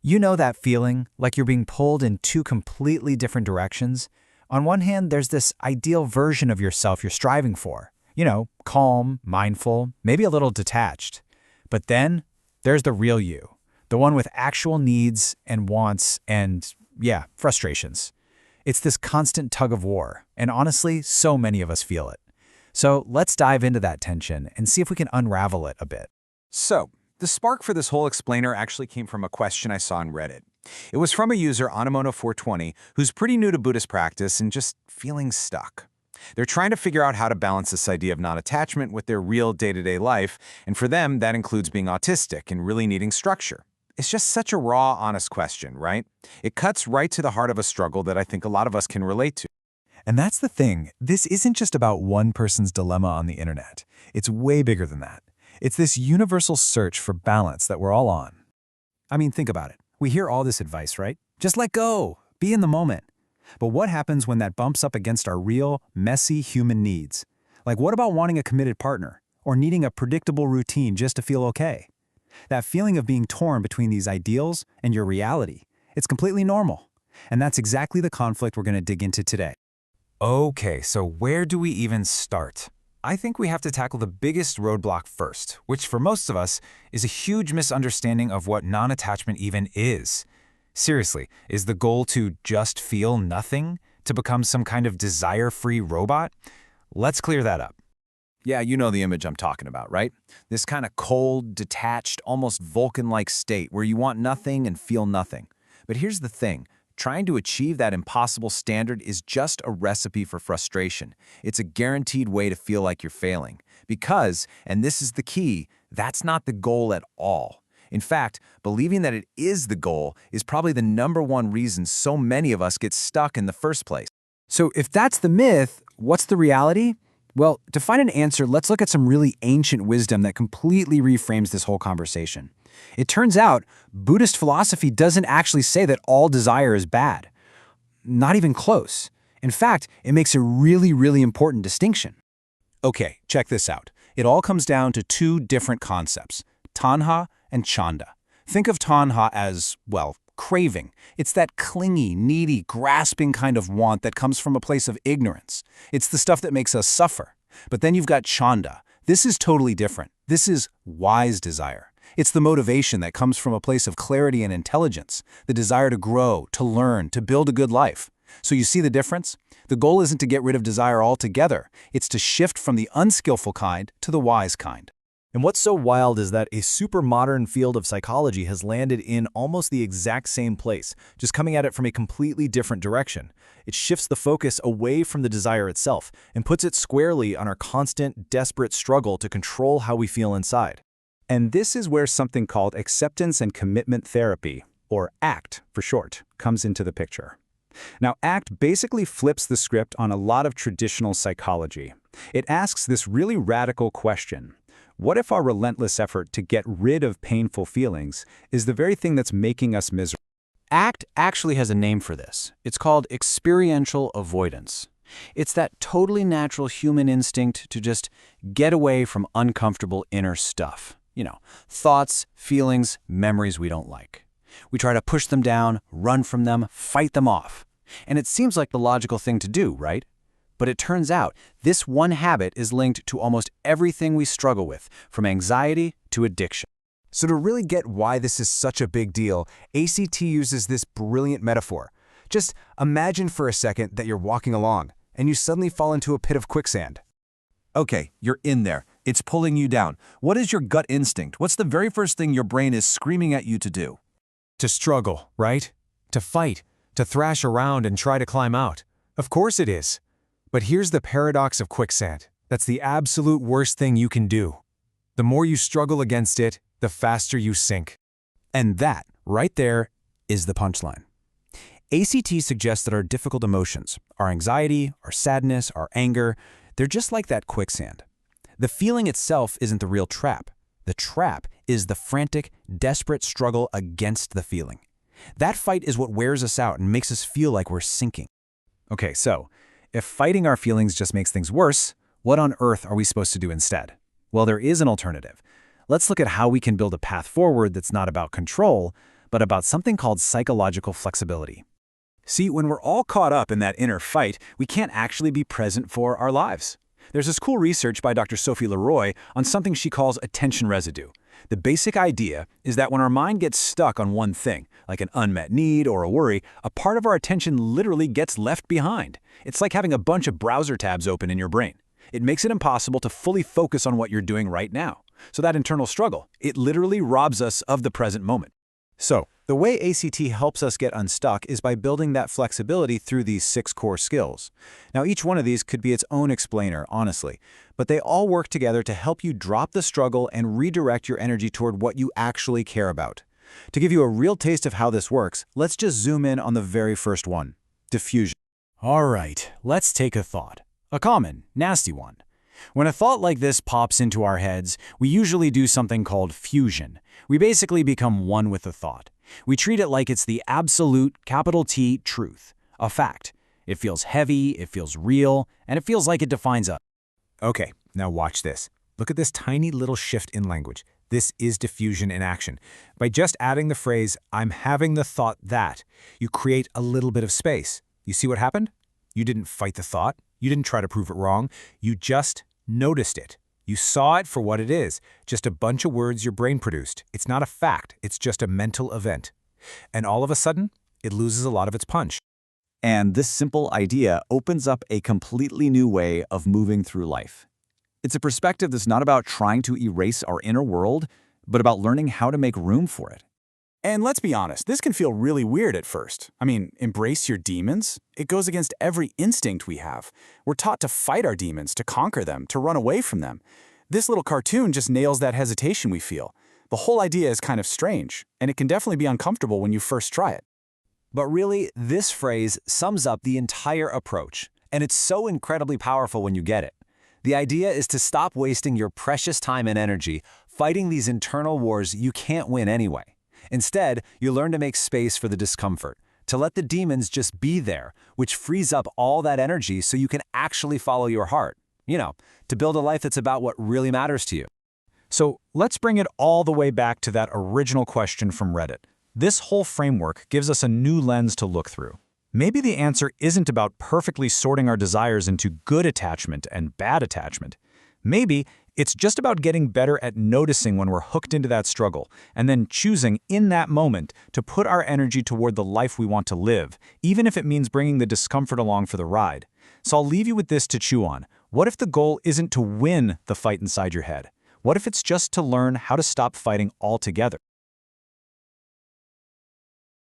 You know that feeling, like you're being pulled in two completely different directions? On one hand, there's this ideal version of yourself you're striving for. Calm, mindful, maybe a little detached. But then, there's the real you. The one with actual needs and wants and, yeah, frustrations. It's this constant tug of war, and honestly, so many of us feel it. So let's dive into that tension and see if we can unravel it a bit. So, the spark for this whole explainer actually came from a question I saw on Reddit. It was from a user, Anamono420, who's pretty new to Buddhist practice and just feeling stuck. They're trying to figure out how to balance this idea of non-attachment with their real day-to-day life, and for them, that includes being autistic and really needing structure. It's just such a raw, honest question, right? It cuts right to the heart of a struggle that I think a lot of us can relate to. And that's the thing. This isn't just about one person's dilemma on the internet. It's way bigger than that. It's this universal search for balance that we're all on. I mean, think about it. We hear all this advice, right? Just let go. Be in the moment. But what happens when that bumps up against our real, messy human needs? Like, what about wanting a committed partner? Or needing a predictable routine just to feel okay? That feeling of being torn between these ideals and your reality, it's completely normal. And that's exactly the conflict we're going to dig into today. Okay, so where do we even start? I think we have to tackle the biggest roadblock first, which for most of us is a huge misunderstanding of what non-attachment even is. Seriously, is the goal to just feel nothing? To become some kind of desire-free robot? Let's clear that up. Yeah, you know the image I'm talking about, right? This kind of cold, detached, almost Vulcan-like state where you want nothing and feel nothing. But here's the thing. Trying to achieve that impossible standard is just a recipe for frustration. It's a guaranteed way to feel like you're failing. Because, and this is the key, that's not the goal at all. In fact, believing that it is the goal is probably the #1 reason so many of us get stuck in the first place. So if that's the myth, what's the reality? Well, to find an answer, let's look at some really ancient wisdom that completely reframes this whole conversation. It turns out, Buddhist philosophy doesn't actually say that all desire is bad. Not even close. In fact, it makes a really, really important distinction. Okay, check this out. It all comes down to two different concepts, tanha and chanda. Think of tanha as, well, craving. It's that clingy, needy, grasping kind of want that comes from a place of ignorance. It's the stuff that makes us suffer. But then you've got chanda. This is totally different. This is wise desire. It's the motivation that comes from a place of clarity and intelligence, the desire to grow, to learn, to build a good life. So you see the difference? The goal isn't to get rid of desire altogether. It's to shift from the unskillful kind to the wise kind. And what's so wild is that a super modern field of psychology has landed in almost the exact same place, just coming at it from a completely different direction. It shifts the focus away from the desire itself and puts it squarely on our constant, desperate struggle to control how we feel inside. And this is where something called acceptance and commitment therapy, or ACT for short, comes into the picture. Now, ACT basically flips the script on a lot of traditional psychology. It asks this really radical question. What if our relentless effort to get rid of painful feelings is the very thing that's making us miserable? ACT actually has a name for this. It's called experiential avoidance. It's that totally natural human instinct to just get away from uncomfortable inner stuff. Thoughts, feelings, memories we don't like. We try to push them down, run from them, fight them off. And it seems like the logical thing to do, right? But it turns out this one habit is linked to almost everything we struggle with, from anxiety to addiction. So to really get why this is such a big deal, ACT uses this brilliant metaphor. Just imagine for a second that you're walking along, and you suddenly fall into a pit of quicksand. Okay, you're in there. It's pulling you down. What is your gut instinct? What's the very first thing your brain is screaming at you to do? To struggle, right? To fight, to thrash around and try to climb out. Of course it is. But here's the paradox of quicksand. That's the absolute worst thing you can do. The more you struggle against it, the faster you sink. And that, right there, is the punchline. ACT suggests that our difficult emotions, our anxiety, our sadness, our anger, they're just like that quicksand. The feeling itself isn't the real trap. The trap is the frantic, desperate struggle against the feeling. That fight is what wears us out and makes us feel like we're sinking. Okay, so if fighting our feelings just makes things worse, what on earth are we supposed to do instead? Well, there is an alternative. Let's look at how we can build a path forward that's not about control, but about something called psychological flexibility. See, when we're all caught up in that inner fight, we can't actually be present for our lives. There's this cool research by Dr. Sophie Leroy on something she calls attention residue. The basic idea is that when our mind gets stuck on one thing, like an unmet need or a worry, a part of our attention literally gets left behind. It's like having a bunch of browser tabs open in your brain. It makes it impossible to fully focus on what you're doing right now. So that internal struggle, it literally robs us of the present moment. So, the way ACT helps us get unstuck is by building that flexibility through these 6 core skills. Now, each one of these could be its own explainer, honestly, but they all work together to help you drop the struggle and redirect your energy toward what you actually care about. To give you a real taste of how this works, let's just zoom in on the very first one, diffusion. All right, let's take a thought. A common, nasty one. When a thought like this pops into our heads, we usually do something called fusion. We basically become one with the thought. We treat it like it's the absolute, capital T, truth, a fact. It feels heavy, it feels real, and it feels like it defines us. Okay, now watch this. Look at this tiny little shift in language. This is diffusion in action. By just adding the phrase, "I'm having the thought that," you create a little bit of space. You see what happened? You didn't fight the thought. You didn't try to prove it wrong. You just noticed it. You saw it for what it is, just a bunch of words your brain produced. It's not a fact, it's just a mental event. And all of a sudden, it loses a lot of its punch. And this simple idea opens up a completely new way of moving through life. It's a perspective that's not about trying to erase our inner world, but about learning how to make room for it. And let's be honest, this can feel really weird at first. I mean, embrace your demons? It goes against every instinct we have. We're taught to fight our demons, to conquer them, to run away from them. This little cartoon just nails that hesitation we feel. The whole idea is kind of strange, and it can definitely be uncomfortable when you first try it. But really, this phrase sums up the entire approach, and it's so incredibly powerful when you get it. The idea is to stop wasting your precious time and energy fighting these internal wars you can't win anyway. Instead, you learn to make space for the discomfort, to let the demons just be there, which frees up all that energy so you can actually follow your heart. You know, to build a life that's about what really matters to you. So let's bring it all the way back to that original question from Reddit. This whole framework gives us a new lens to look through. Maybe the answer isn't about perfectly sorting our desires into good attachment and bad attachment. Maybe it's just about getting better at noticing when we're hooked into that struggle, and then choosing in that moment to put our energy toward the life we want to live, even if it means bringing the discomfort along for the ride. So I'll leave you with this to chew on. What if the goal isn't to win the fight inside your head? What if it's just to learn how to stop fighting altogether?